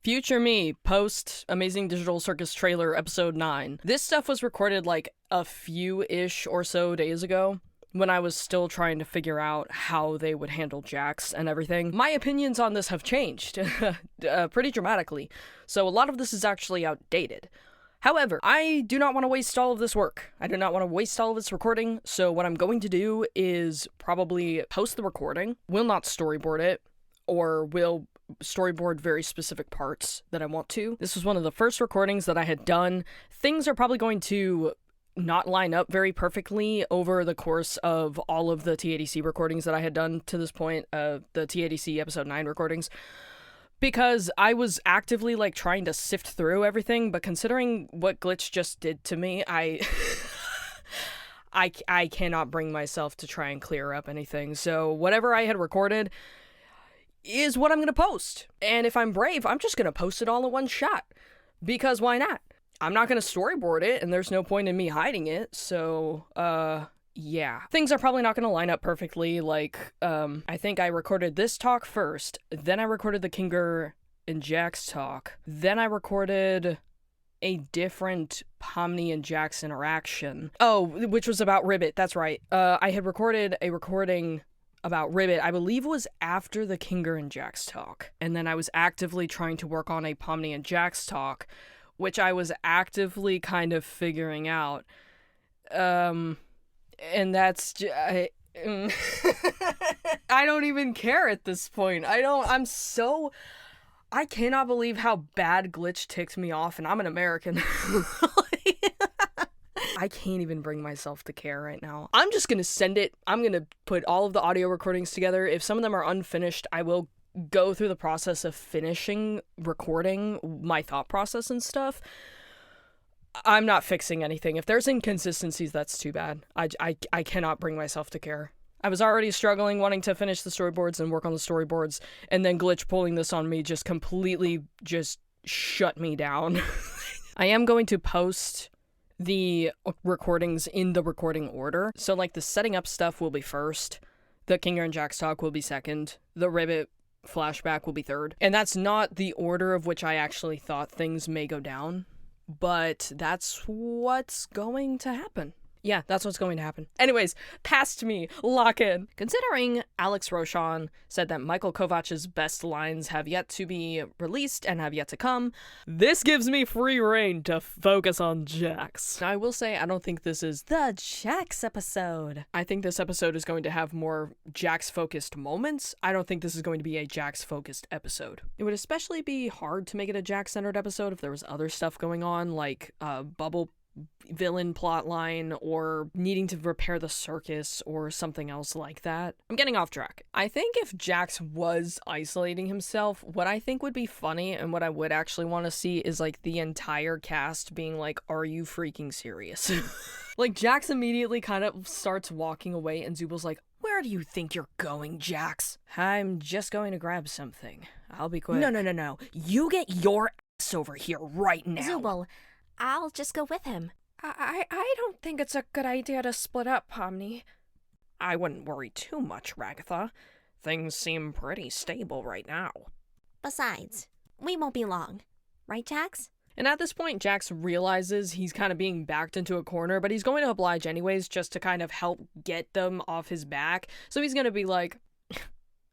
Future me, post Amazing Digital Circus trailer episode 9. This stuff was recorded like a few-ish or so days ago, when I was still trying to figure out how they would handle Jax and everything. My opinions on this have changed pretty dramatically, so a lot of this is actually outdated. However, I do not want to waste all of this work. I do not want to waste all of this recording, so what I'm going to do is probably post the recording. Will not storyboard it, or will storyboard very specific parts that I want to. This was one of the first recordings that I had done. Things are probably going to not line up very perfectly over the course of all of the TADC recordings that I had done to this point, the TADC episode 9 recordings, because I was actively like trying to sift through everything, but considering what Glitch just did to me, I cannot bring myself to try and clear up anything. So whatever I had recorded is what I'm gonna post. And if I'm brave, I'm just gonna post it all in one shot, because why not? I'm not going to storyboard it, and there's no point in me hiding it, so, yeah. Things are probably not going to line up perfectly, like, I think I recorded this talk first, then I recorded the Pomni and Jax talk, then I recorded a different Pomni and Jax interaction. Oh, which was about Ribbit, that's right. I had recorded a recording about Ribbit, I believe it was after the Pomni and Jax talk, and then I was actively trying to work on a Pomni and Jax talk, which I was actively kind of figuring out. And that's I don't even care at this point. I cannot believe how bad Glitch ticked me off, and I'm an American. I can't even bring myself to care right now. I'm just gonna send it. I'm gonna put all of the audio recordings together. If some of them are unfinished, I will go through the process of finishing recording my thought process and stuff. I'm not fixing anything. If there's inconsistencies, that's too bad. I cannot bring myself to care. I was already struggling wanting to finish the storyboards and work on the storyboards, and then Glitch pulling this on me just completely just shut me down. I am going to post the recordings in the recording order. So like the setting up stuff will be first, the Pomni and Jax talk will be second, the Ribbit flashback will be third. And that's not the order of which I actually thought things may go down, but that's what's going to happen. Yeah, that's what's going to happen. Anyways, past me, lock in. Considering Alex Rochon said that Michael Kovach's best lines have yet to be released and have yet to come, this gives me free reign to focus on Jax. I will say, I don't think this is the Jax episode. I think this episode is going to have more Jax-focused moments. I don't think this is going to be a Jax-focused episode. It would especially be hard to make it a Jax-centered episode if there was other stuff going on, like Bubble villain plotline or needing to repair the circus or something else like that. I'm getting off track. I think if Jax was isolating himself, what I think would be funny and what I would actually want to see is like the entire cast being like, are you freaking serious? Like Jax immediately kind of starts walking away and Zubal's like, where do you think you're going, Jax? I'm just going to grab something. I'll be quick. No. You get your ass over here right now. Zubal, I'll just go with him. I don't think it's a good idea to split up, Pomni. I wouldn't worry too much, Ragatha. Things seem pretty stable right now. Besides, we won't be long. Right, Jax? And at this point, Jax realizes he's kind of being backed into a corner, but he's going to oblige anyways just to kind of help get them off his back. So he's going to be like,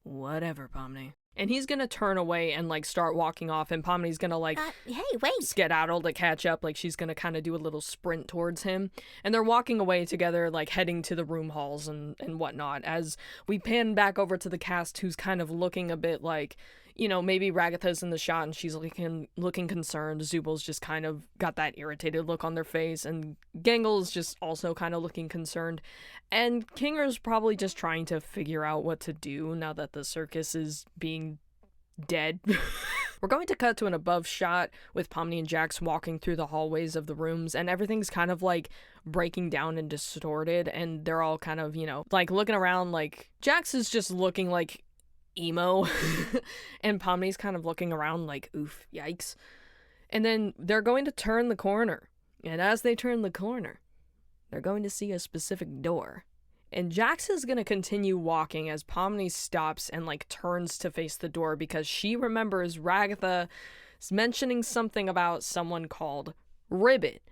whatever, Pomni. And he's gonna turn away and, like, start walking off, and Pomni's gonna, like, hey, wait! Skedaddle to catch up, like, she's gonna kind of do a little sprint towards him. And they're walking away together, like, heading to the room halls and whatnot, as we pan back over to the cast who's kind of looking a bit like, you know, maybe Ragatha's in the shot and she's looking concerned. Zubal's just kind of got that irritated look on their face, and Gangle's just also kind of looking concerned. And Kinger's probably just trying to figure out what to do now that the circus is being dead. We're going to cut to an above shot with Pomni and Jax walking through the hallways of the rooms, and everything's kind of like breaking down and distorted, and they're all kind of, you know, like looking around. Like Jax is just looking like emo and Pomni's kind of looking around like, oof, yikes. And then they're going to turn the corner, and as they turn the corner, they're going to see a specific door. And Jax is going to continue walking as Pomni stops and, like, turns to face the door because she remembers Ragatha is mentioning something about someone called Ribbit.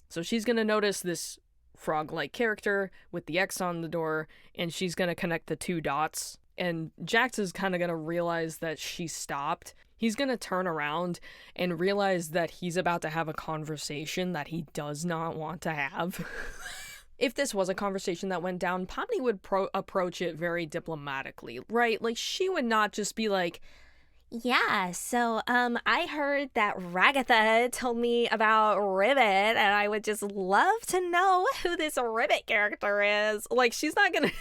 So she's going to notice this frog-like character with the X on the door, and she's going to connect the two dots. And Jax is kind of going to realize that she stopped. He's going to turn around and realize that he's about to have a conversation that he does not want to have. If this was a conversation that went down, Pomni would approach it very diplomatically, right? Like, she would not just be like, yeah, so, I heard that Ragatha told me about Ribbit, and I would just love to know who this Ribbit character is. Like, she's not gonna...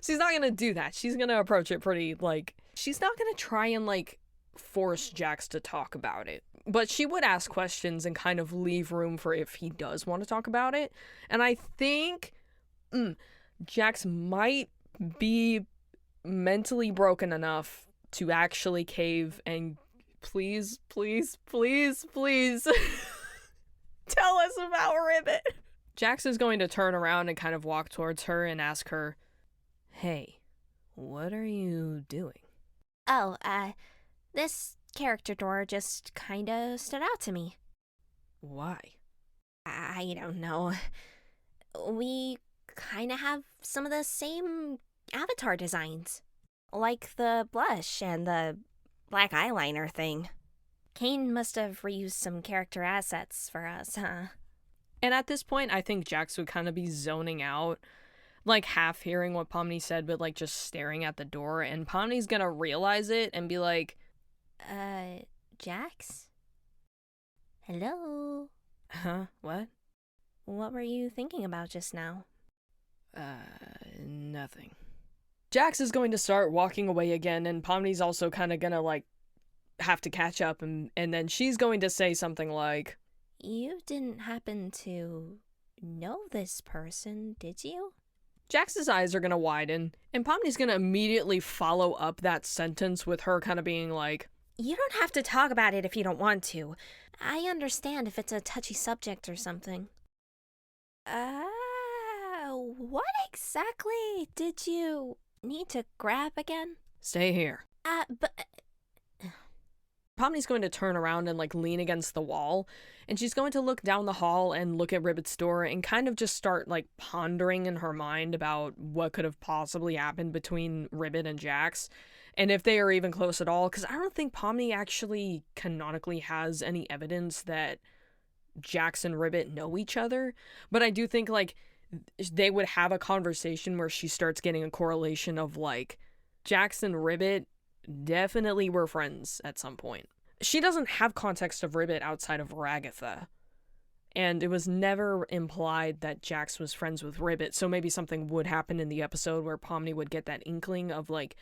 she's not gonna do that. She's gonna approach it pretty, like... She's not gonna try and, like, force Jax to talk about it. But she would ask questions and kind of leave room for if he does want to talk about it. And I think Jax might be mentally broken enough to actually cave and please tell us about Ribbit. Jax is going to turn around and kind of walk towards her and ask her, hey, what are you doing? Oh, this character door just kinda stood out to me. Why? I don't know. We kinda have some of the same avatar designs. Like the blush and the black eyeliner thing. Kane must have reused some character assets for us, huh? And at this point, I think Jax would kind of be zoning out, like half hearing what Pomni said, but like just staring at the door. And Pomni's gonna realize it and be like, Jax? Hello? Huh? What? What were you thinking about just now? Nothing. Jax is going to start walking away again, and Pomni's also kind of gonna, like, have to catch up, and then she's going to say something like, you didn't happen to know this person, did you? Jax's eyes are gonna widen, and Pomni's gonna immediately follow up that sentence with her kind of being like, you don't have to talk about it if you don't want to. I understand if it's a touchy subject or something. What exactly did you need to grab again? Stay here. But... Pomni's going to turn around and, like, lean against the wall, and she's going to look down the hall and look at Ribbit's door and kind of just start, like, pondering in her mind about what could have possibly happened between Ribbit and Jax, and if they are even close at all, because I don't think Pomni actually canonically has any evidence that Jax and Ribbit know each other, but I do think, like, they would have a conversation where she starts getting a correlation of, like, Jax and Ribbit definitely were friends at some point. She doesn't have context of Ribbit outside of Ragatha, and it was never implied that Jax was friends with Ribbit, so maybe something would happen in the episode where Pomni would get that inkling of, like,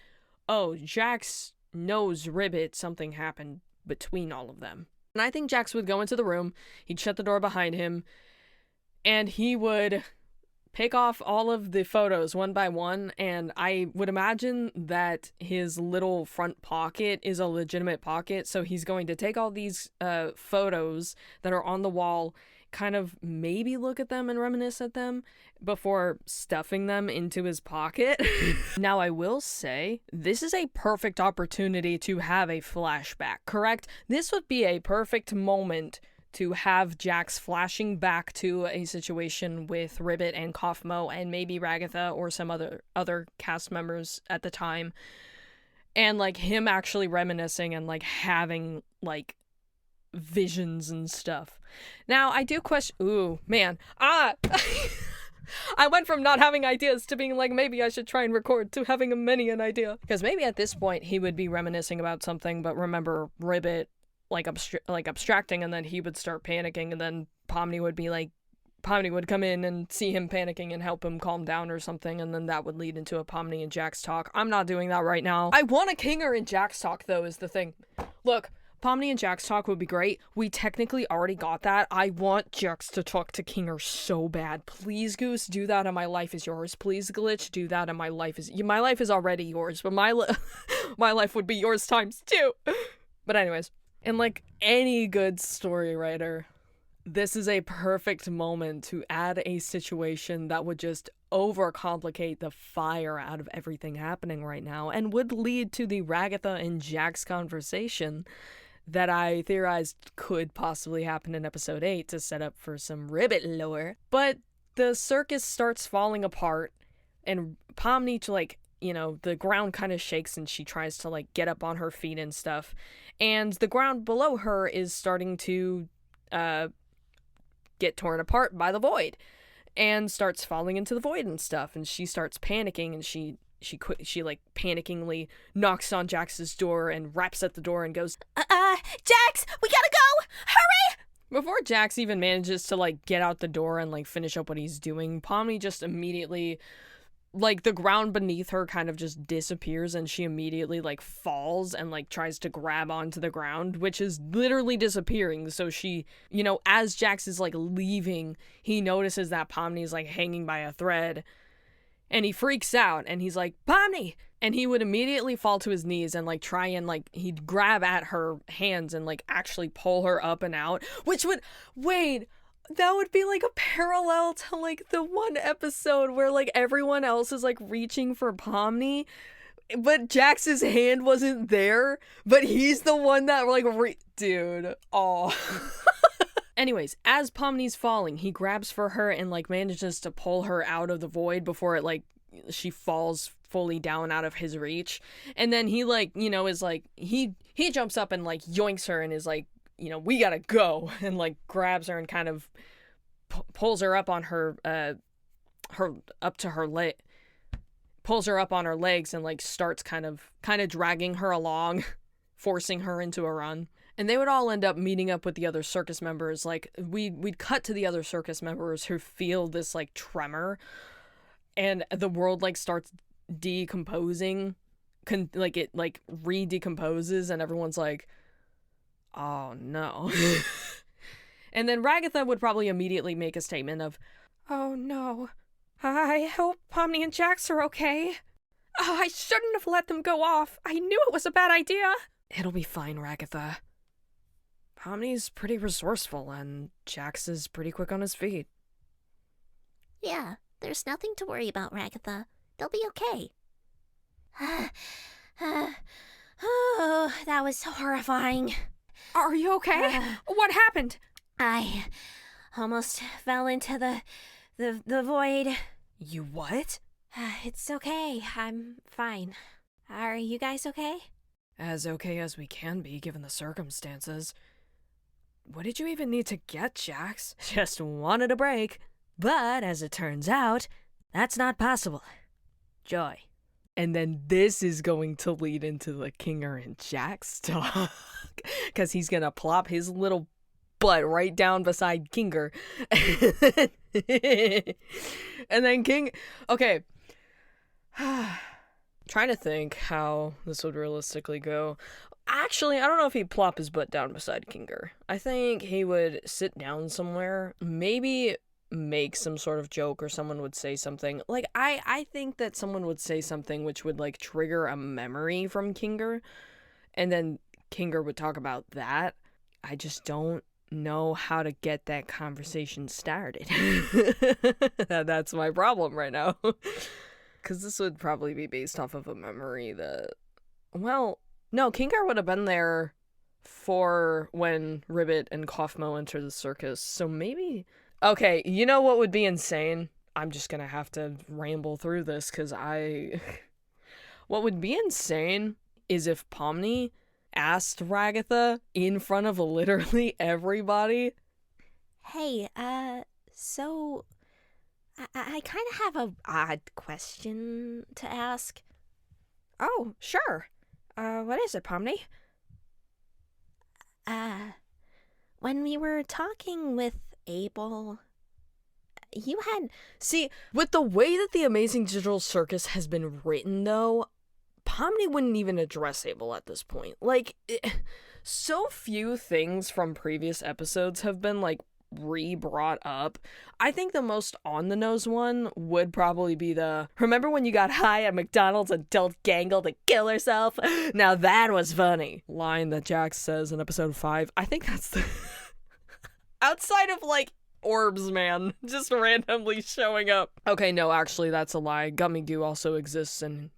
oh, Jax knows Ribbit, something happened between all of them. And I think Jax would go into the room, he'd shut the door behind him, and he would pick off all of the photos one by one, and I would imagine that his little front pocket is a legitimate pocket, so he's going to take all these photos that are on the wall, kind of maybe look at them and reminisce at them before stuffing them into his pocket. Now, I will say, this is a perfect opportunity to have a flashback, correct? This would be a perfect moment to have Jax flashing back to a situation with Ribbit and Kaufmo and maybe Ragatha or some other cast members at the time, and, like, him actually reminiscing and, like, having, like, visions and stuff. Now, I do question... Ooh, man. I went from not having ideas to being like, maybe I should try and record, to having a mini an idea. Because maybe at this point he would be reminiscing about something, but remember Ribbit like abstracting, and then he would start panicking, and then Pomni would come in and see him panicking and help him calm down or something, and then that would lead into a Pomni and Jax talk. I'm not doing that right now. I want a Kinger and Jax talk, though, is the thing. Look, Pomni and Jax talk would be great. We technically already got that. I want Jax to talk to Kinger so bad. Please, Goose, do that and my life is yours. Please, Glitch, do that and my life is already yours, but my life would be yours times 2. But anyways, and like any good story writer, This is a perfect moment to add a situation that would just overcomplicate the fire out of everything happening right now and would lead to the Ragatha and Jax conversation that I theorized could possibly happen in episode 8 to set up for some Ribbit lore. But the circus starts falling apart and Pomni, the ground kind of shakes and she tries to get up on her feet and stuff. And the ground below her is starting to get torn apart by the void and starts falling into the void and stuff. And she starts panicking and she panickingly knocks on Jax's door and raps at the door and goes, Jax, we gotta go! Hurry! Before Jax even manages to get out the door and finish up what he's doing, Pomni just immediately, the ground beneath her kind of just disappears and she immediately falls and tries to grab onto the ground, which is literally disappearing. So she, as Jax is leaving, he notices that Pomni's hanging by a thread and he freaks out and he's like, Pomni! And he would immediately fall to his knees and try and he'd grab at her hands and actually pull her up and out, which would, wait, that would be a parallel to the one episode where everyone else is reaching for Pomni, but Jax's hand wasn't there, but he's the one that dude, oh. Anyways, as Pomni's falling, he grabs for her and manages to pull her out of the void before it she falls fully down out of his reach. And then he is he jumps up and yoinks her and is we gotta go, and grabs her and kind of pulls her up on her up to her leg, pulls her up on her legs and starts kind of dragging her along, forcing her into a run. And they would all end up meeting up with the other circus members. We'd cut to the other circus members who feel this tremor, and the world starts decomposing, it re-decomposes, and everyone's oh no. And then Ragatha would probably immediately make a statement of, oh no, I hope Pomni and Jax are okay. Oh, I shouldn't have let them go off. I knew it was a bad idea. It'll be fine, Ragatha. Pomni's pretty resourceful and Jax is pretty quick on his feet. Yeah, there's nothing to worry about, Ragatha. They'll be okay. Oh, that was horrifying. Are you okay? What happened? I almost fell into the void. You what? It's okay. I'm fine. Are you guys okay? As okay as we can be, given the circumstances. What did you even need to get, Jax? Just wanted a break. But, as it turns out, that's not possible. Joy. And then this is going to lead into the Kinger and Jax talk. Because he's going to plop his little butt right down beside Kinger. And then King... Okay. Trying to think how this would realistically go. Actually, I don't know if he'd plop his butt down beside Kinger. I think he would sit down somewhere, maybe make some sort of joke, or someone would say something. I think that someone would say something which would, trigger a memory from Kinger, and then Kinger would talk about that. I just don't know how to get that conversation started. That's my problem right now. Because this would probably be based off of a memory that... Well, no, Kinger would have been there for when Ribbit and Kaufmo enter the circus, so maybe... Okay, you know what would be insane? I'm just gonna have to ramble through this, because What would be insane is if Pomni asked Ragatha in front of literally everybody... Hey, so... I kind of have a odd question to ask. Oh, sure. What is it, Pomni? When we were talking with Abel, you had... See, with the way that the Amazing Digital Circus has been written, though, Pomni wouldn't even address Abel at this point. So few things from previous episodes have been, re-brought up. I think the most on-the-nose one would probably be the, remember when you got high at McDonald's and told Gangle to kill herself? Now that was funny. Line that Jax says in episode 5. I think that's the... Outside of, like, orbs, man. Just randomly showing up. Okay, no, actually, that's a lie. Gummy Goo also exists and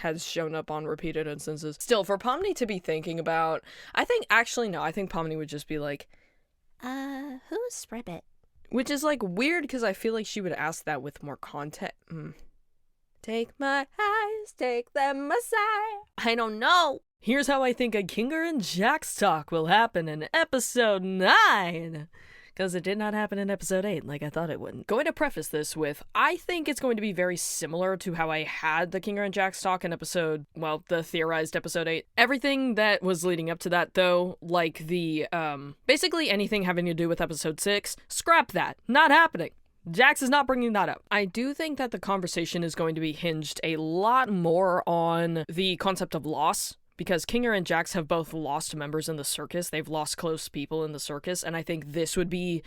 has shown up on repeated instances. Still, for Pomni to be thinking about, I think Pomni would just be like, who's Ribbit? which is, like, weird because I feel like she would ask that with more context. Take my eyes, take them aside. I don't know. Here's how I think a Pomni and Jax talk will happen in episode 9. Because it did not happen in episode 8 like I thought it would. Going to preface this with, I think it's going to be very similar to how I had the Pomni and Jax talk in the theorized episode 8. Everything that was leading up to that, though, like the, basically anything having to do with episode 6, scrap that. Not happening. Jax is not bringing that up. I do think that the conversation is going to be hinged a lot more on the concept of loss. Because Pomni and Jax have both lost members in the circus. They've lost close people in the circus. And I think this would be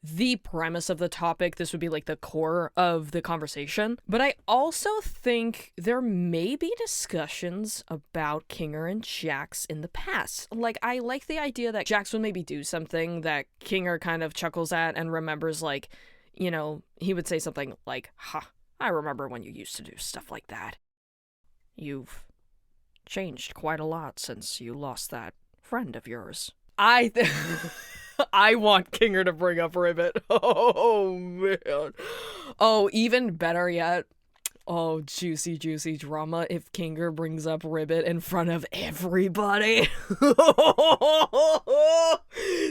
the premise of the topic. This would be like the core of the conversation. But I also think there may be discussions about Pomni and Jax in the past. Like, I like the idea that Jax would maybe do something that Pomni kind of chuckles at and remembers, like, you know, he would say something like, I remember when you used to do stuff like that. You've changed quite a lot since you lost that friend of yours. I want Pomni to bring up Ribbit. Oh, man. Oh, even better yet. Oh, juicy drama if Pomni brings up Ribbit in front of everybody.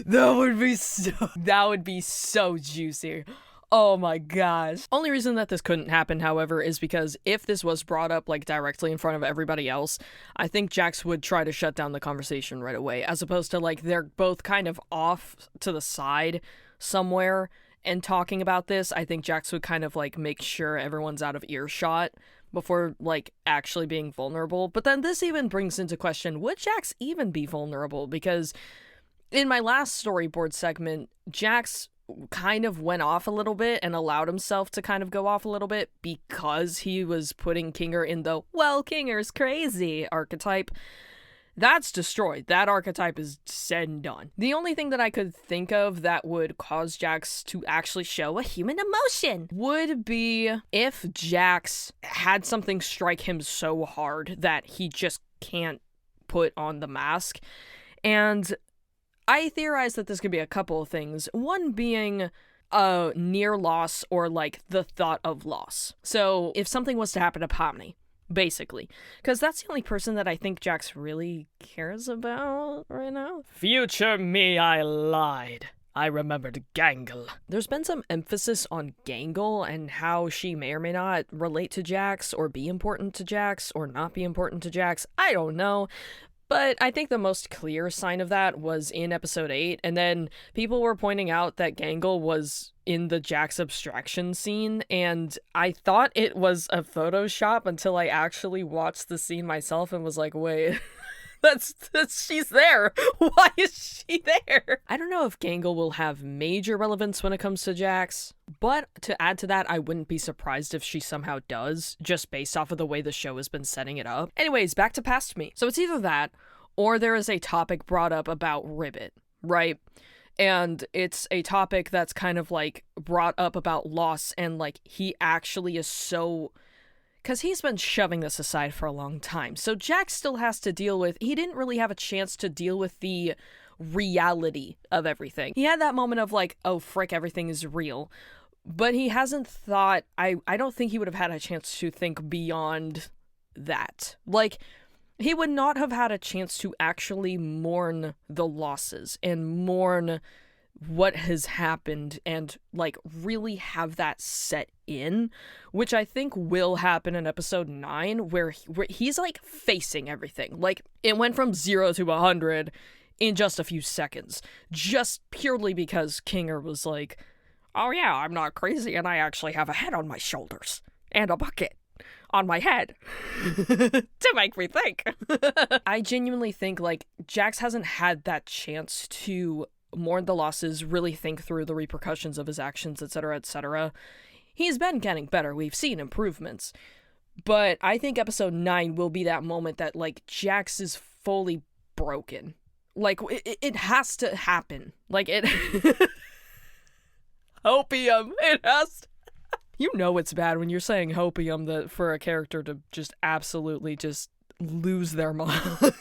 That would be so juicy. Oh my gosh. Only reason that this couldn't happen, however, is because if this was brought up, like, directly in front of everybody else, I think Jax would try to shut down the conversation right away, as opposed to, like, they're both kind of off to the side somewhere and talking about this. I think Jax would kind of, like, make sure everyone's out of earshot before, like, actually being vulnerable. But then this even brings into question, would Jax even be vulnerable? Because in my last storyboard segment, Jax kind of went off a little bit and allowed himself to kind of go off a little bit because he was putting Pomni in the, well, Pomni's crazy archetype. That's destroyed. That archetype is said and done. The only thing that I could think of that would cause Jax to actually show a human emotion would be if Jax had something strike him so hard that he just can't put on the mask. And I theorize that this could be a couple of things. One being a near loss or, like, the thought of loss. So if something was to happen to Pomni, basically. Because that's the only person that I think Jax really cares about right now. Future me, I lied. I remembered Gangle. There's been some emphasis on Gangle and how she may or may not relate to Jax or be important to Jax or not be important to Jax. I don't know. But I think the most clear sign of that was in episode 8, and then people were pointing out that Gangle was in the Jax abstraction scene, and I thought it was a Photoshop until I actually watched the scene myself and was like, wait, that's she's there. Why is she there? I don't know if Gangle will have major relevance when it comes to Jax, but to add to that, I wouldn't be surprised if she somehow does, just based off of the way the show has been setting it up. Anyways, back to Past Me. So it's either that, or there is a topic brought up about Ribbit, right? And it's a topic that's kind of, like, brought up about loss, and, like, he actually is so... because he's been shoving this aside for a long time. So Jax still has to deal with... he didn't really have a chance to deal with the reality of everything. He had that moment of, like, oh, frick, everything is real. But he hasn't thought... I don't think he would have had a chance to think beyond that. Like, he would not have had a chance to actually mourn the losses and mourn what has happened and, like, really have that set in, which I think will happen in episode 9, where he's, like, facing everything. Like, it went from 0 to 100 in just a few seconds, just purely because Pomni was like, oh yeah, I'm not crazy and I actually have a head on my shoulders and a bucket on my head to make me think. I genuinely think, like, Jax hasn't had that chance to mourn the losses, really think through the repercussions of his actions, etc., etc. He's been getting better. We've seen improvements. But I think episode 9 will be that moment that, like, Jax is fully broken. Like, it has to happen. Like, it... Hopium! It has to... You know it's bad when you're saying hopium that for a character to just absolutely just lose their mind.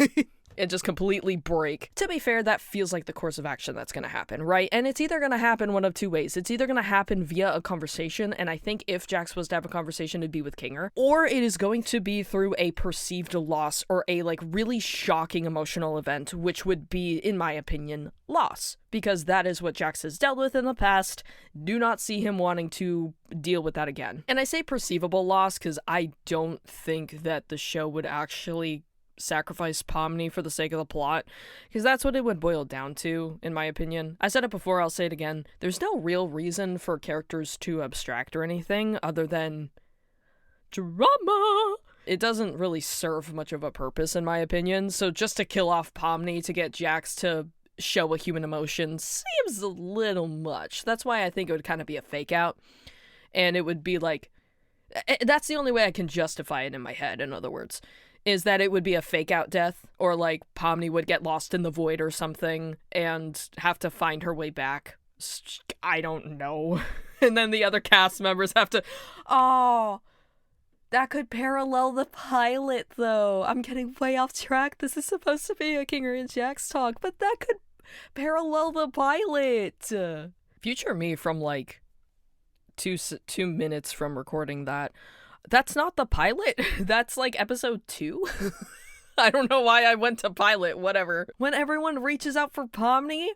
And just completely break. To be fair, that feels like the course of action that's going to happen, right? And it's either going to happen one of two ways. It's either going to happen via a conversation, and I think if Jax was to have a conversation, it'd be with Kinger, or it is going to be through a perceived loss or a, like, really shocking emotional event, which would be, in my opinion, loss. Because that is what Jax has dealt with in the past. Do not see him wanting to deal with that again. And I say perceivable loss because I don't think that the show would actually sacrifice Pomni for the sake of the plot, because that's what it would boil down to, in my opinion. I said it before, I'll say it again. There's no real reason for characters to abstract or anything other than drama. It doesn't really serve much of a purpose, in my opinion, so just to kill off Pomni to get Jax to show a human emotion seems a little much. That's why I think it would kind of be a fake out, and it would be like... That's the only way I can justify it in my head, in other words. Is that it would be a fake out death, or like Pomni would get lost in the void or something and have to find her way back. I don't know. And then the other cast members have to... Oh, that could parallel the pilot, though. I'm getting way off track. This is supposed to be a Kinger and Jax talk, but that could parallel the pilot. Future me from like 2 minutes from recording that. That's not the pilot. That's like episode 2. I don't know why I went to pilot, whatever. When everyone reaches out for Pomni?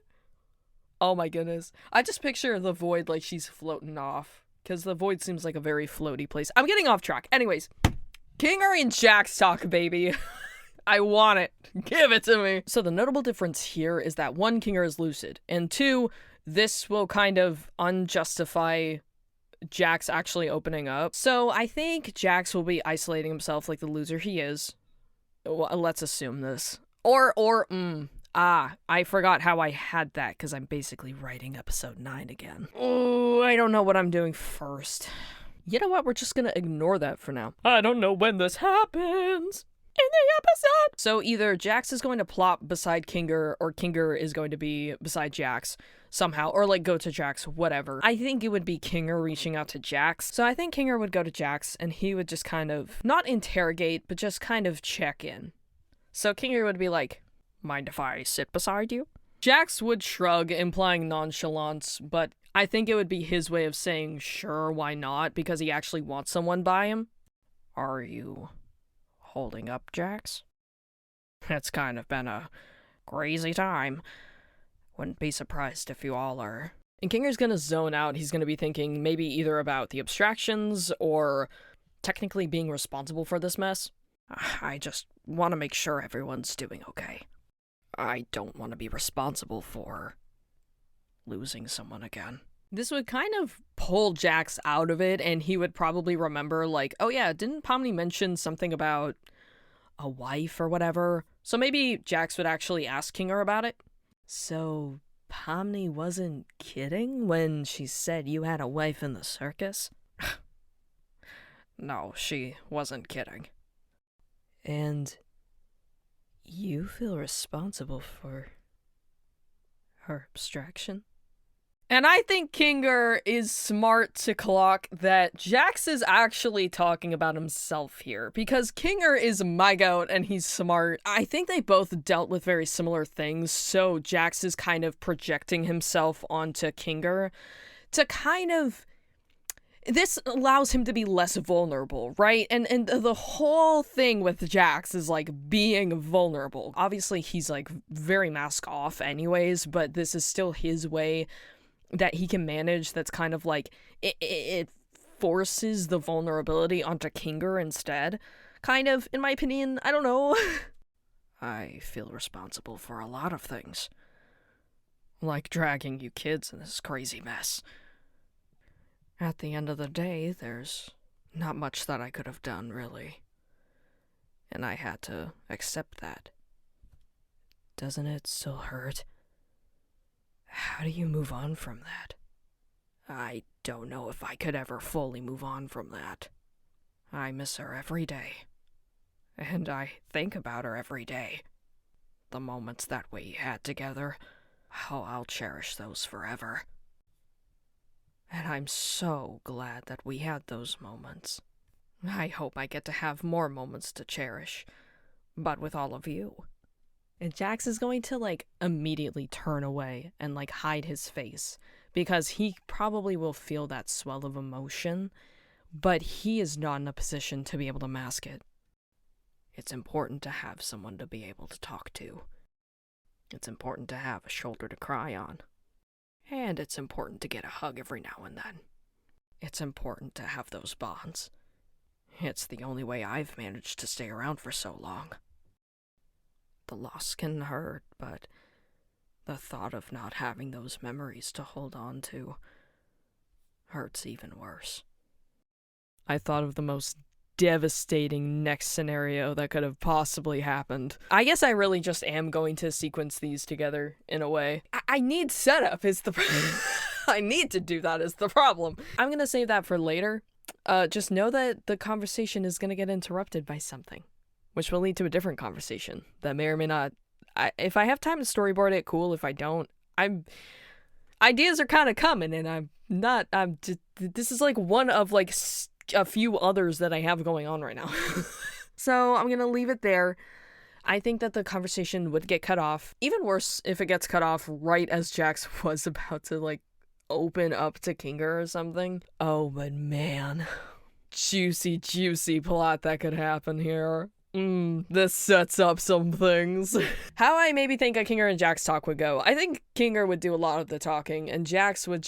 Oh my goodness. I just picture the void like she's floating off, because the void seems like a very floaty place. I'm getting off track. Anyways, Kinger and Jax talk, baby. I want it. Give it to me. So the notable difference here is that 1, Kinger is lucid, and 2, this will kind of unjustify Jax actually opening up. So I think Jax will be isolating himself like the loser he is. Well, let's assume this. I forgot how I had that because I'm basically writing episode 9 again. Oh, I don't know what I'm doing first. You know what? We're just gonna ignore that for now. I don't know when this happens in the episode. So either Jax is going to plop beside Kinger, or Kinger is going to be beside Jax somehow, or like go to Jax, whatever. I think it would be Kinger reaching out to Jax. So I think Kinger would go to Jax and he would just kind of, not interrogate, but just kind of check in. So Kinger would be like, mind if I sit beside you? Jax would shrug, implying nonchalance, but I think it would be his way of saying sure, why not, because he actually wants someone by him. Are you holding up, Jax? It's kind of been a crazy time. Wouldn't be surprised if you all are. And Kinger's gonna zone out. He's gonna be thinking maybe either about the abstractions or technically being responsible for this mess. I just want to make sure everyone's doing okay. I don't want to be responsible for losing someone again. This would kind of pull Jax out of it, and he would probably remember, like, oh yeah, didn't Pomni mention something about a wife or whatever? So maybe Jax would actually ask Kinger about it. So Pomni wasn't kidding when she said you had a wife in the circus? No, she wasn't kidding. And you feel responsible for her abstraction? And I think Kinger is smart to clock that Jax is actually talking about himself here, because Kinger is my goat and he's smart. I think they both dealt with very similar things, so Jax is kind of projecting himself onto Kinger to kind of... This allows him to be less vulnerable, right? And the whole thing with Jax is, like, being vulnerable. Obviously, he's, like, very mask off anyways, but this is still his way that he can manage that's kind of like, it forces the vulnerability onto Kinger instead. Kind of, in my opinion, I don't know. I feel responsible for a lot of things. Like dragging you kids in this crazy mess. At the end of the day, there's not much that I could have done, really. And I had to accept that. Doesn't it still hurt? How do you move on from that? I don't know if I could ever fully move on from that. I miss her every day. And I think about her every day. the moments that we had together. Oh, I'll cherish those forever. And I'm so glad that we had those moments. I hope I get to have more moments to cherish, but with all of you. And Jax is going to, immediately turn away and, hide his face, because he probably will feel that swell of emotion, but he is not in a position to be able to mask it. It's important to have someone to be able to talk to. It's important to have a shoulder to cry on. And it's important to get a hug every now and then. It's important to have those bonds. It's the only way I've managed to stay around for so long. The loss can hurt, but the thought of not having those memories to hold on to hurts even worse. I thought of the most devastating next scenario that could have possibly happened. I guess I really just am going to sequence these together in a way. I need setup is the I need to do that is the problem. I'm gonna save that for later. Just know that the conversation is gonna get interrupted by something, which will lead to a different conversation that may or may not. If I have time to storyboard it, cool. If I don't, ideas are kind of coming, and this is one of a few others that I have going on right now. So I'm gonna leave it there. I think that the conversation would get cut off. Even worse if it gets cut off right as Jax was about to open up to Kinger or something. Oh, but man, juicy plot that could happen here. This sets up some things. How I maybe think a Kinger and Jax talk would go. I think Kinger would do a lot of the talking, and Jax would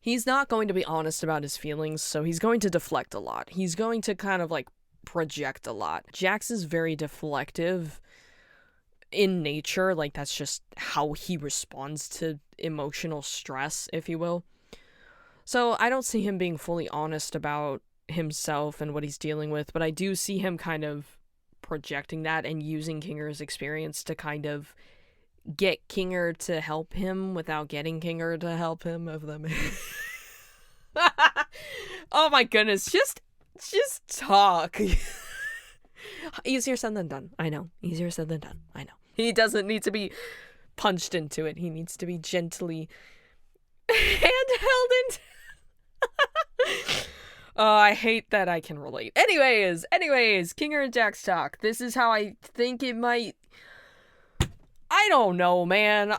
he's not going to be honest about his feelings, so he's going to deflect a lot. He's going to kind of project a lot. Jax is very deflective in nature, that's just how he responds to emotional stress, if you will. So I don't see him being fully honest about himself and what he's dealing with, but I do see him kind of projecting that and using Kinger's experience to kind of get Kinger to help him without getting Kinger to help him, if that makes Oh my goodness, just talk. Easier said than done. I know. Easier said than done. I know. He doesn't need to be punched into it. He needs to be gently handheld into Oh, I hate that I can relate. Anyways, Kinger and Jax talk. This is how I think it might. I don't know, man.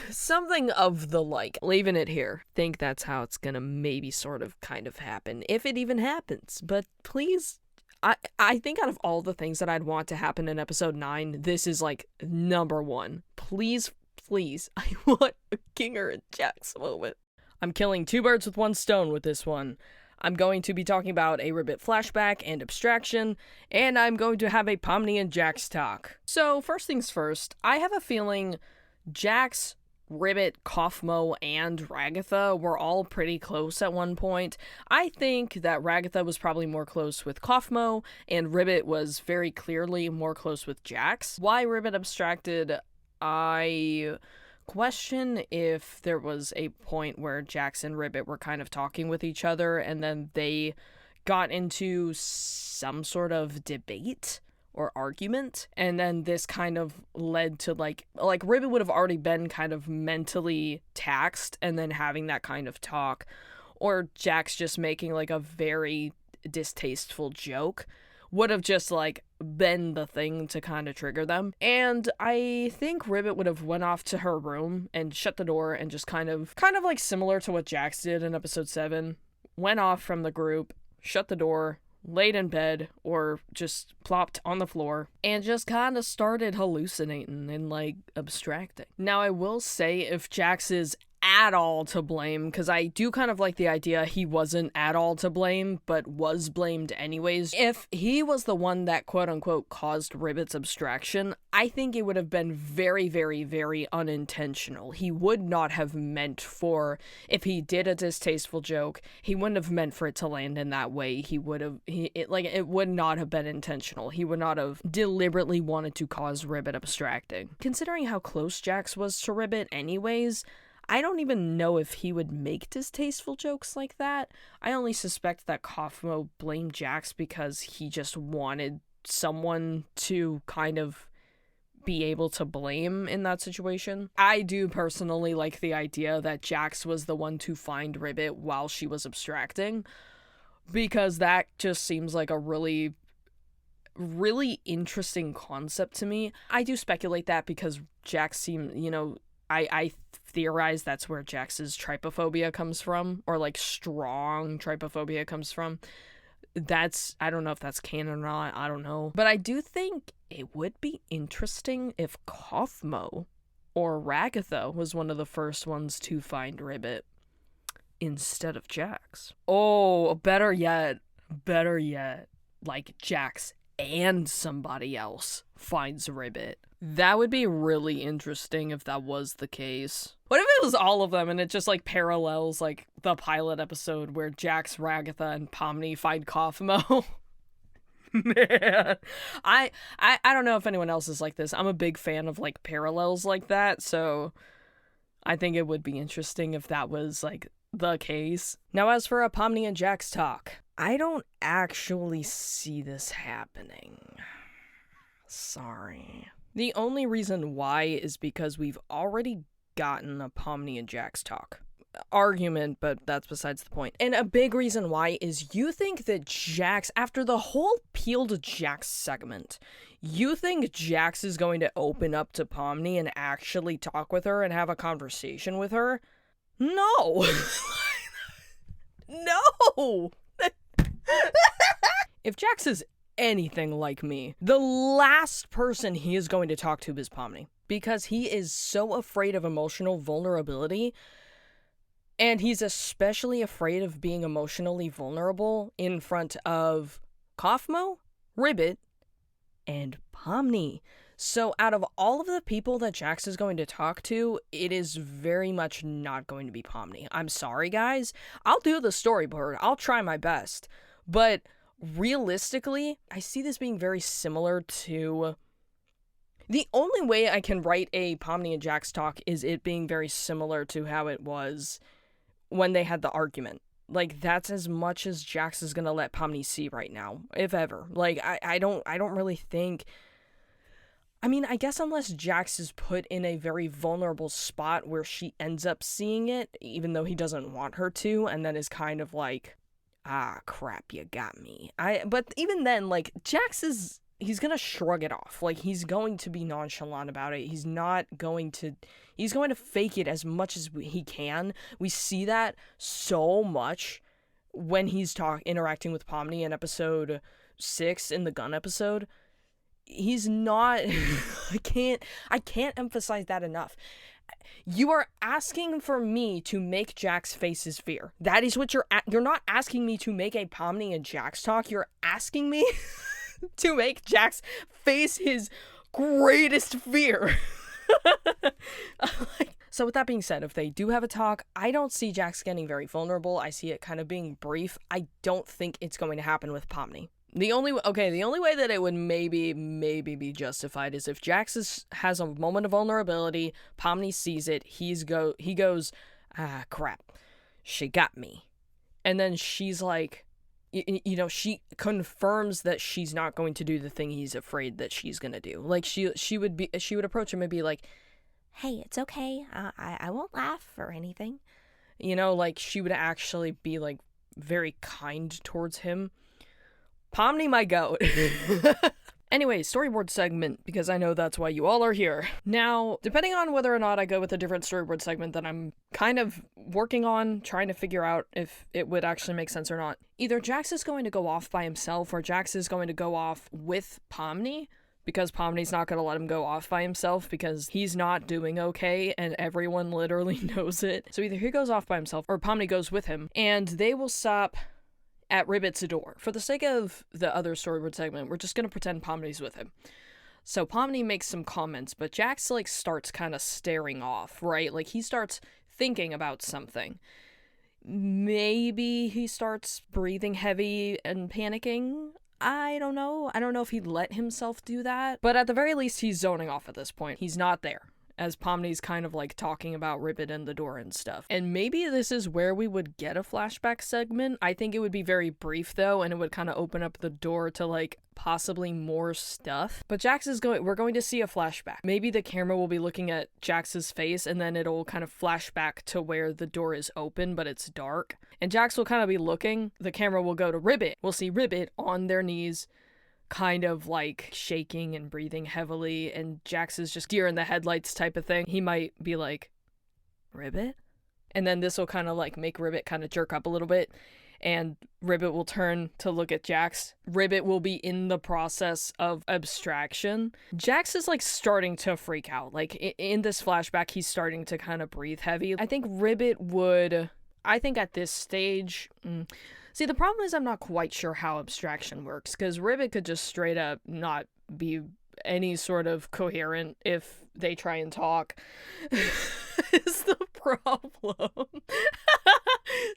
Something of the leaving it here. Think that's how it's gonna maybe sort of kind of happen, if it even happens. But please, I think out of all the things that I'd want to happen in episode 9, this is number 1. Please, I want a Kinger and Jax moment. I'm killing 2 birds with 1 stone with this one. I'm going to be talking about a Ribbit flashback and abstraction, and I'm going to have a Pomni and Jax talk. So, first things first, I have a feeling Jax, Ribbit, Kaufmo, and Ragatha were all pretty close at one point. I think that Ragatha was probably more close with Kaufmo, and Ribbit was very clearly more close with Jax. Why Ribbit abstracted, I question if there was a point where Jax and Ribbit were kind of talking with each other and then they got into some sort of debate or argument, and then this kind of led to Ribbit would have already been kind of mentally taxed and then having that kind of talk, or Jax just making a very distasteful joke would have just been the thing to kind of trigger them. And I think Ribbit would have went off to her room and shut the door and just kind of similar to what Jax did in episode 7, went off from the group, shut the door, laid in bed, or just plopped on the floor and just kind of started hallucinating and abstracting. Now I will say, if Jax is at all to blame, because I do kind of like the idea he wasn't at all to blame, but was blamed anyways. If he was the one that quote-unquote caused Ribbit's abstraction, I think it would have been very, very, very unintentional. He would not have meant for, if he did a distasteful joke, he wouldn't have meant for it to land in that way. It would not have been intentional. He would not have deliberately wanted to cause Ribbit abstracting. Considering how close Jax was to Ribbit anyways, I don't even know if he would make distasteful jokes like that. I only suspect that Kaufmo blamed Jax because he just wanted someone to kind of be able to blame in that situation. I do personally like the idea that Jax was the one to find Ribbit while she was abstracting, because that just seems like a really interesting concept to me. I do speculate that because Jax seemed, I theorize that's where Jax's trypophobia comes from, or like strong trypophobia comes from. I don't know if that's canon or not, I don't know. But I do think it would be interesting if Kaufmo or Ragatha was one of the first ones to find Ribbit instead of Jax. Oh, better yet, like Jax and somebody else finds Ribbit. That would be really interesting if that was the case. What if it was all of them and it just like parallels like the pilot episode where Jax, Ragatha, and Pomni find Kaufmo? Man, I don't know if anyone else is like this. I'm a big fan of like parallels like that, so I think it would be interesting if that was like the case. Now, as for a Pomni and Jax talk, I don't actually see this happening. Sorry. The only reason why is because we've already gotten a Pomni and Jax talk argument, but that's besides the point. And a big reason why is you think that Jax, after the whole peeled Jax segment, you think Jax is going to open up to Pomni and actually talk with her and have a conversation with her? No. No. If Jax is anything like me, the last person he is going to talk to is Pomni, because he is so afraid of emotional vulnerability, and he's especially afraid of being emotionally vulnerable in front of Kaufmo, Ribbit, and Pomni. So out of all of the people that Jax is going to talk to, it is very much not going to be Pomni. I'm sorry, guys. I'll do the storyboard. I'll try my best. But realistically, I see this being very similar to... The only way I can write a Pomni and Jax talk is it being very similar to how it was when they had the argument. Like, that's as much as Jax is gonna let Pomni see right now, if ever. Like, I don't really think... I mean, I guess unless Jax is put in a very vulnerable spot where she ends up seeing it, even though he doesn't want her to, and then is kind of like, ah, crap, you got me. But even then, like, Jax is... He's gonna shrug it off. Like, he's going to be nonchalant about it. He's going to fake it as much as he can. We see that so much when he's interacting with Pomni in episode 6, in the gun episode. He's not... I can't emphasize that enough. You are asking for me to make Jax face his fear. That is what you're not asking me to make a Pomni and Jax talk. You're asking me to make Jax face his greatest fear. So with that being said, if they do have a talk, I don't see Jax getting very vulnerable. I see it kind of being brief. I don't think it's going to happen with Pomni. The only way that it would maybe be justified is if Jax has a moment of vulnerability, Pomni sees it, he goes, ah, crap, she got me. And then she's like, she confirms that she's not going to do the thing he's afraid that she's going to do. Like, she would approach him and be like, hey, it's okay, I won't laugh or anything. Like, she would actually be, like, very kind towards him. Pomni, my goat. Anyway, storyboard segment, because I know that's why you all are here. Now, depending on whether or not I go with a different storyboard segment that I'm kind of working on, trying to figure out if it would actually make sense or not, either Jax is going to go off by himself, or Jax is going to go off with Pomni, because Pomni's not going to let him go off by himself because he's not doing okay and everyone literally knows it. So either he goes off by himself or Pomni goes with him, and they will stop at Ribbit's door. For the sake of the other storyboard segment, we're just going to pretend Pomni's with him. So Pomni makes some comments, but Jax, like, starts kind of staring off, right? Like, he starts thinking about something. Maybe he starts breathing heavy and panicking. I don't know. I don't know if he'd let himself do that. But at the very least, he's zoning off at this point. He's not there. as Pomni's kind of like talking about Ribbit and the door and stuff. And maybe this is where we would get a flashback segment. I think it would be very brief though, and it would kind of open up the door to like possibly more stuff. But we're going to see a flashback. Maybe the camera will be looking at Jax's face, and then it'll kind of flash back to where the door is open, but it's dark. And Jax will kind of be looking. The camera will go to Ribbit. We'll see Ribbit on their knees, kind of like shaking and breathing heavily, and Jax is just deer in the headlights type of thing. He might be like, Ribbit? And then this will kind of like make Ribbit kind of jerk up a little bit, and Ribbit will turn to look at Jax. Ribbit will be in the process of abstraction. Jax is like starting to freak out. Like in this flashback, he's starting to kind of breathe heavy. I think at this stage, see, the problem is I'm not quite sure how abstraction works, because Ribbit could just straight up not be any sort of coherent if they try and talk. Is the problem.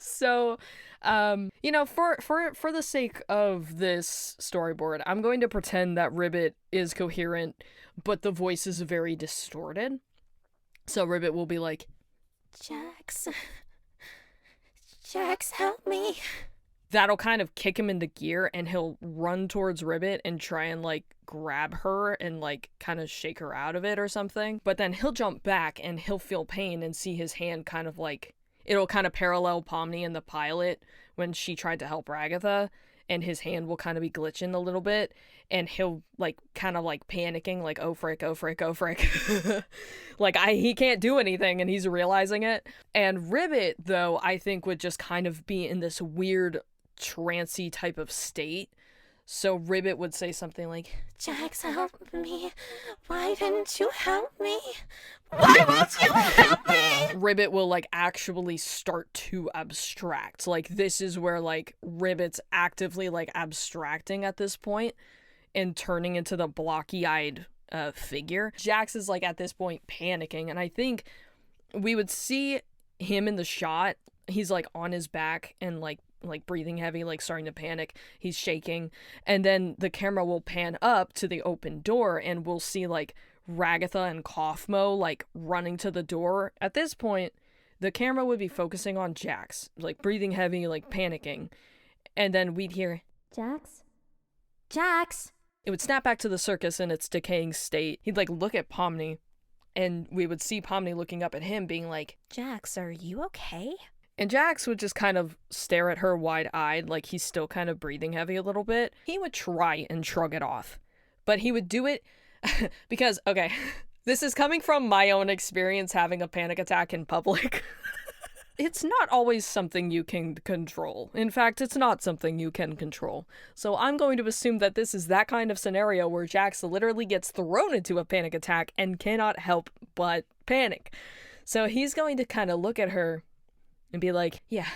So, for the sake of this storyboard, I'm going to pretend that Ribbit is coherent, but the voice is very distorted. So Ribbit will be like, Jax, help me. That'll kind of kick him into gear, and he'll run towards Ribbit and try and like grab her and like kind of shake her out of it or something. But then he'll jump back and he'll feel pain and see his hand kind of like, it'll kind of parallel Pomni in the pilot when she tried to help Ragatha, and his hand will kind of be glitching a little bit, and he'll like kind of like panicking, like, oh frick. Like he can't do anything, and he's realizing it. And Ribbit, though, I think would just kind of be in this weird trancy type of state. So Ribbit would say something like, Jax, help me. Why didn't you help me? Why won't you help me? Ribbit will like actually start to abstract. Like this is where like Ribbit's actively like abstracting at this point and turning into the blocky-eyed figure. Jax is like at this point panicking, and I think we would see him in the shot. He's like on his back and like breathing heavy, like starting to panic. He's shaking. And then the camera will pan up to the open door, and we'll see like Ragatha and Kaufmo like running to the door. At this point, the camera would be focusing on Jax, like breathing heavy, like panicking. And then we'd hear, Jax. It would snap back to the circus in its decaying state. He'd like look at Pomni, and we would see Pomni looking up at him being like, Jax, are you okay? And Jax would just kind of stare at her wide-eyed, like he's still kind of breathing heavy a little bit. He would try and shrug it off, but he would do it because, okay, this is coming from my own experience having a panic attack in public. It's not always something you can control. In fact, it's not something you can control. So I'm going to assume that this is that kind of scenario where Jax literally gets thrown into a panic attack and cannot help but panic. So he's going to kind of look at her and be like, yeah,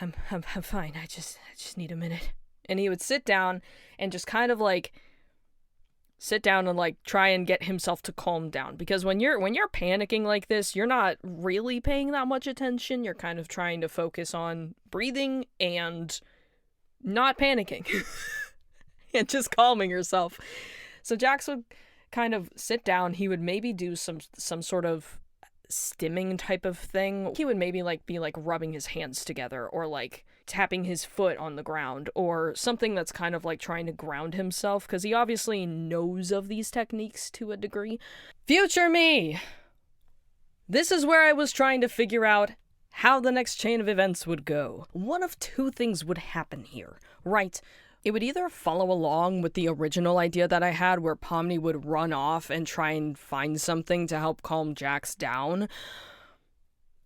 I'm fine. I just need a minute. And he would sit down and just kind of like sit down and like try and get himself to calm down, because when you're panicking like this, you're not really paying that much attention. You're kind of trying to focus on breathing and not panicking and just calming yourself. So Jax would kind of sit down. He would maybe do some sort of stimming type of thing. He would maybe like be like rubbing his hands together, or like tapping his foot on the ground, or something that's kind of like trying to ground himself, because he obviously knows of these techniques to a degree. Future me! This is where I was trying to figure out how the next chain of events would go. One of two things would happen here, right? It would either follow along with the original idea that I had, where Pomni would run off and try and find something to help calm Jax down.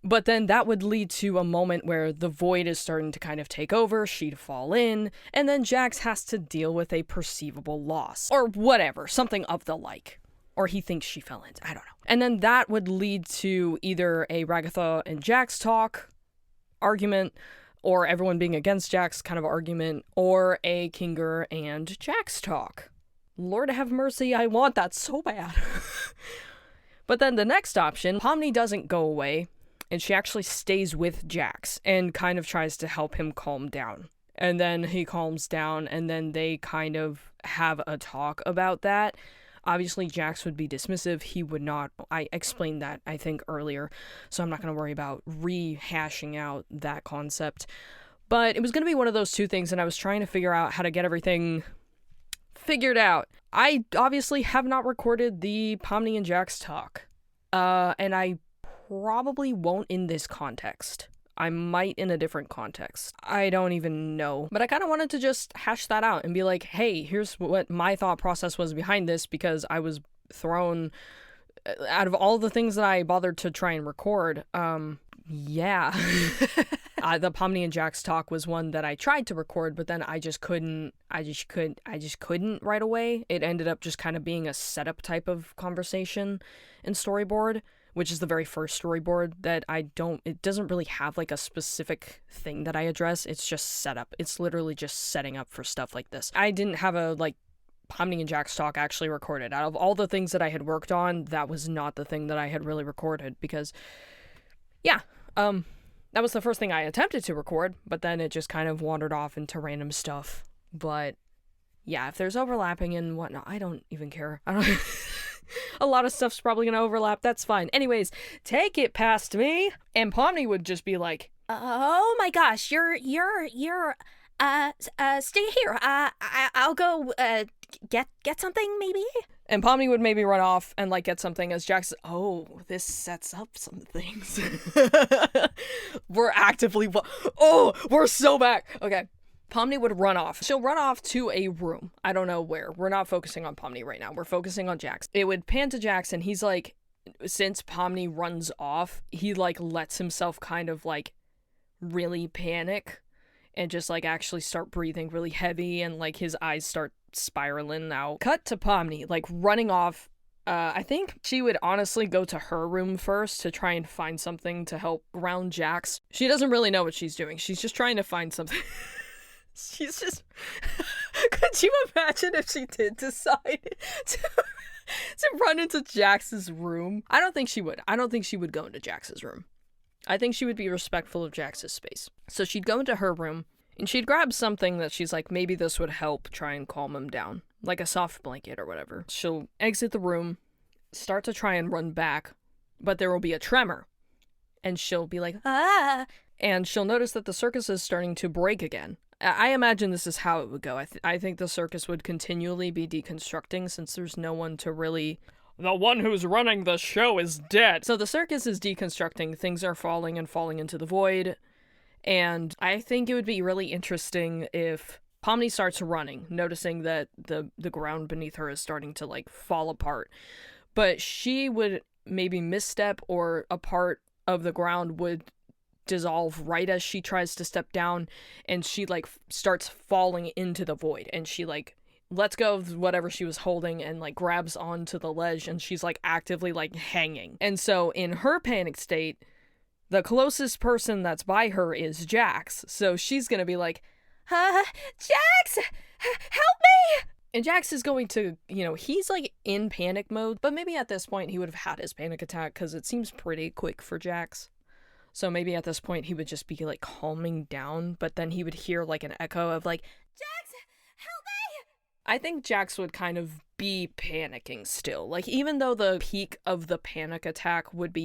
But then that would lead to a moment where the void is starting to kind of take over, she'd fall in, and then Jax has to deal with a perceivable loss. Or whatever, something of the like. Or he thinks she fell in, I don't know. And then that would lead to either a Ragatha and Jax talk, argument, or everyone being against Jax kind of argument, or a Kinger and Jax talk. Lord have mercy, I want that so bad. But then the next option, Pomni doesn't go away, and she actually stays with Jax and kind of tries to help him calm down. And then he calms down, and then they kind of have a talk about that. Obviously, Jax would be dismissive. He would not. I explained that, I think, earlier, so I'm not going to worry about rehashing out that concept. But it was going to be one of those two things, and I was trying to figure out how to get everything figured out. I obviously have not recorded the Pomni and Jax talk, and I probably won't in this context. I might in a different context. I don't even know. But I kind of wanted to just hash that out and be like, hey, here's what my thought process was behind this, because I was thrown out of all the things that I bothered to try and record. Yeah. The Pomni and Jax talk was one that I tried to record, but then I just couldn't right away. It ended up just kind of being a setup type of conversation in storyboard, which is the very first storyboard that it doesn't really have like a specific thing that I address. It's just setup. It's literally just setting up for stuff like this. I didn't have a Pomni and Jax talk actually recorded. Out of all the things that I had worked on, that was not the thing that I had really recorded, because yeah, that was the first thing I attempted to record, but then it just kind of wandered off into random stuff. But yeah, if there's overlapping and whatnot, I don't even care. I don't a lot of stuff's probably gonna overlap. That's fine. Anyways, take it past me. And Pomni would just be like, "Oh my gosh, you're stay here. I'll go get something maybe." And Pomni would maybe run off and get something as Jax. Oh, this sets up some things. We're actively. Oh, we're so back. Okay. Pomni would run off. She'll run off to a room. I don't know where. We're not focusing on Pomni right now. We're focusing on Jax. It would pan to Jax, and he's like, since Pomni runs off, he lets himself kind of really panic and just actually start breathing really heavy, and his eyes start spiraling out. Cut to Pomni running off. I think she would honestly go to her room first to try and find something to help ground Jax. She doesn't really know what she's doing. She's just trying to find something. She's just... Could you imagine if she did decide to run into Jax's room? I don't think she would. I don't think she would go into Jax's room. I think she would be respectful of Jax's space. So she'd go into her room, and she'd grab something that she's like, maybe this would help try and calm him down. Like a soft blanket or whatever. She'll exit the room, start to try and run back, but there will be a tremor. And she'll be like, ah! And she'll notice that the circus is starting to break again. I imagine this is how it would go. I think the circus would continually be deconstructing since there's no one to really... The one who's running the show is dead. So the circus is deconstructing. Things are falling and falling into the void. And I think it would be really interesting if Pomni starts running, noticing that the ground beneath her is starting to fall apart. But she would maybe misstep, or a part of the ground would dissolve right as she tries to step down, and she starts falling into the void, and she lets go of whatever she was holding and grabs onto the ledge, and she's actively hanging. And so in her panic state, the closest person that's by her is Jax. So she's gonna be like, Jax, help me! And Jax is going to, he's in panic mode, but maybe at this point he would have had his panic attack, because it seems pretty quick for Jax. So maybe at this point he would just be calming down, but then he would hear an echo of Jax, help me! I think Jax would kind of be panicking still. Even though the peak of the panic attack would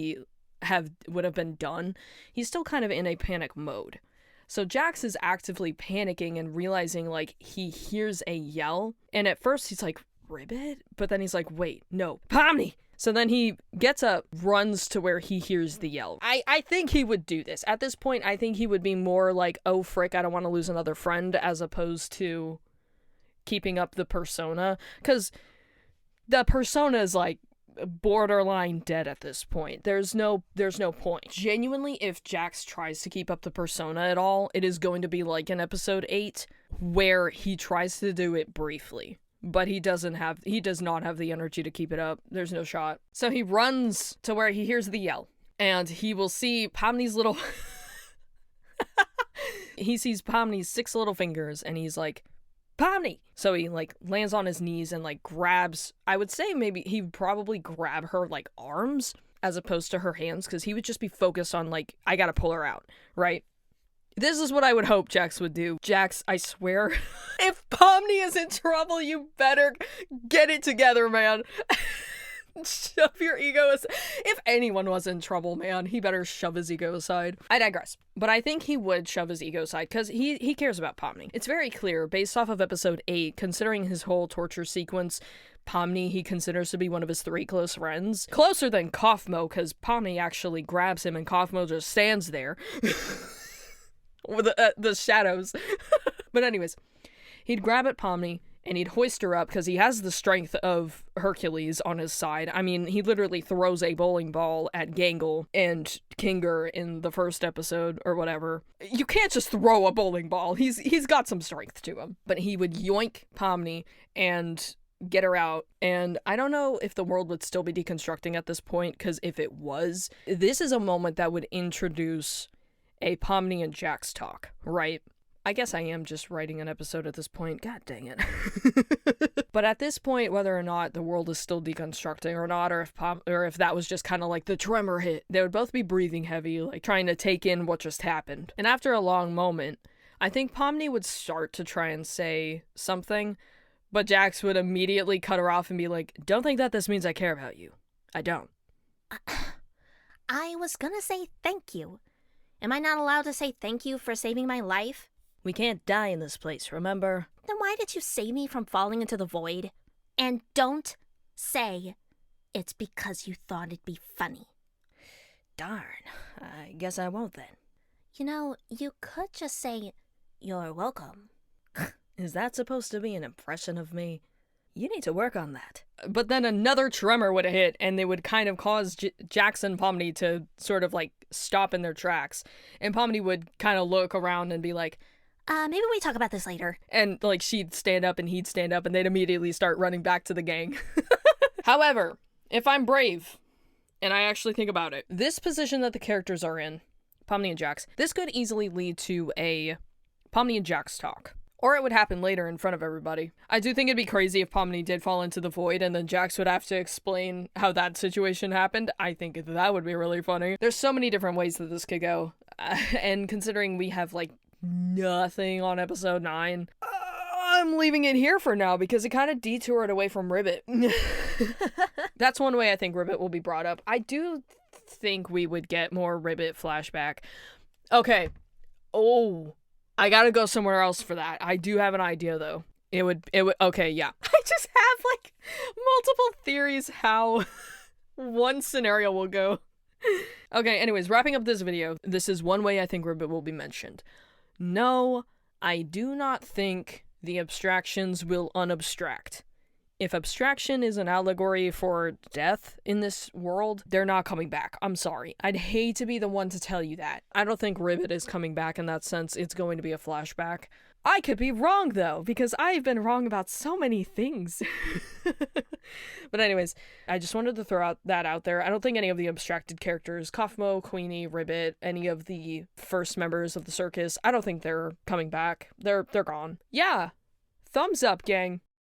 have been done, he's still kind of in a panic mode. So Jax is actively panicking and realizing he hears a yell, and at first he's like, Ribbit? But then he's like, wait, no, Pomni! So then he gets up, runs to where he hears the yell. I think he would do this. At this point, I think he would be more oh frick, I don't want to lose another friend, as opposed to keeping up the persona. Because the persona is borderline dead at this point. There's no point. Genuinely, if Jax tries to keep up the persona at all, it is going to be in episode 8, where he tries to do it briefly. But he does not have the energy to keep it up. There's no shot. So he runs to where he hears the yell. And he will see Pomni's little... He sees Pomni's 6 little fingers, and he's like, Pomni! So he lands on his knees and grabs... I would say maybe he'd probably grab her arms as opposed to her hands, because he would just be focused on I gotta pull her out, right? This is what I would hope Jax would do. Jax, I swear, if Pomni is in trouble, you better get it together, man. Shove your ego aside. If anyone was in trouble, man, he better shove his ego aside. I digress. But I think he would shove his ego aside because he cares about Pomni. It's very clear, based off of episode 8, considering his whole torture sequence, Pomni he considers to be one of his 3 close friends. Closer than Kaufmo, because Pomni actually grabs him and Kaufmo just stands there. With the shadows. But anyways, he'd grab at Pomni and he'd hoist her up because he has the strength of Hercules on his side. I mean, he literally throws a bowling ball at Gangle and Kinger in the first episode or whatever. You can't just throw a bowling ball. He's got some strength to him. But he would yoink Pomni and get her out. And I don't know if the world would still be deconstructing at this point, because if it was, this is a moment that would introduce a Pomni and Jax talk, right? I guess I am just writing an episode at this point. God dang it. But at this point, whether or not the world is still deconstructing or not, or if that was just kind of like the tremor hit, they would both be breathing heavy, like trying to take in what just happened. And after a long moment, I think Pomni would start to try and say something, but Jax would immediately cut her off and be like, "Don't think that this means I care about you. I don't." I was gonna say thank you. Am I not allowed to say thank you for saving my life? We can't die in this place, remember? Then why did you save me from falling into the void? And don't say it's because you thought it'd be funny. Darn, I guess I won't then. You know, you could just say, "You're welcome." Is that supposed to be an impression of me? You need to work on that. But then another tremor would have hit, and they would kind of cause Jax and Pomni to sort of like stop in their tracks. And Pomni would kind of look around and be like, Maybe we talk about this later. And like she'd stand up and he'd stand up and they'd immediately start running back to the gang. However, if I'm brave, and I actually think about it, this position that the characters are in, Pomni and Jax, this could easily lead to a Pomni and Jax talk. Or it would happen later in front of everybody. I do think it'd be crazy if Pomni did fall into the void and then Jax would have to explain how that situation happened. I think that would be really funny. There's so many different ways that this could go. And considering we have like nothing on episode 9, I'm leaving it here for now because it kind of detoured away from Ribbit. That's one way I think Ribbit will be brought up. I do think we would get more Ribbit flashback. Okay. Oh, I gotta go somewhere else for that. I do have an idea though. It would, okay, yeah. I just have like multiple theories how one scenario will go. Okay, anyways, wrapping up this video, this is one way I think Ribbit will be mentioned. No, I do not think the abstractions will unabstract. If abstraction is an allegory for death in this world, they're not coming back. I'm sorry. I'd hate to be the one to tell you that. I don't think Ribbit is coming back in that sense. It's going to be a flashback. I could be wrong, though, because I've been wrong about so many things. But anyways, I just wanted to throw that out there. I don't think any of the abstracted characters, Kaufmo, Queenie, Ribbit, any of the first members of the circus, I don't think they're coming back. They're gone. Yeah. Thumbs up, gang.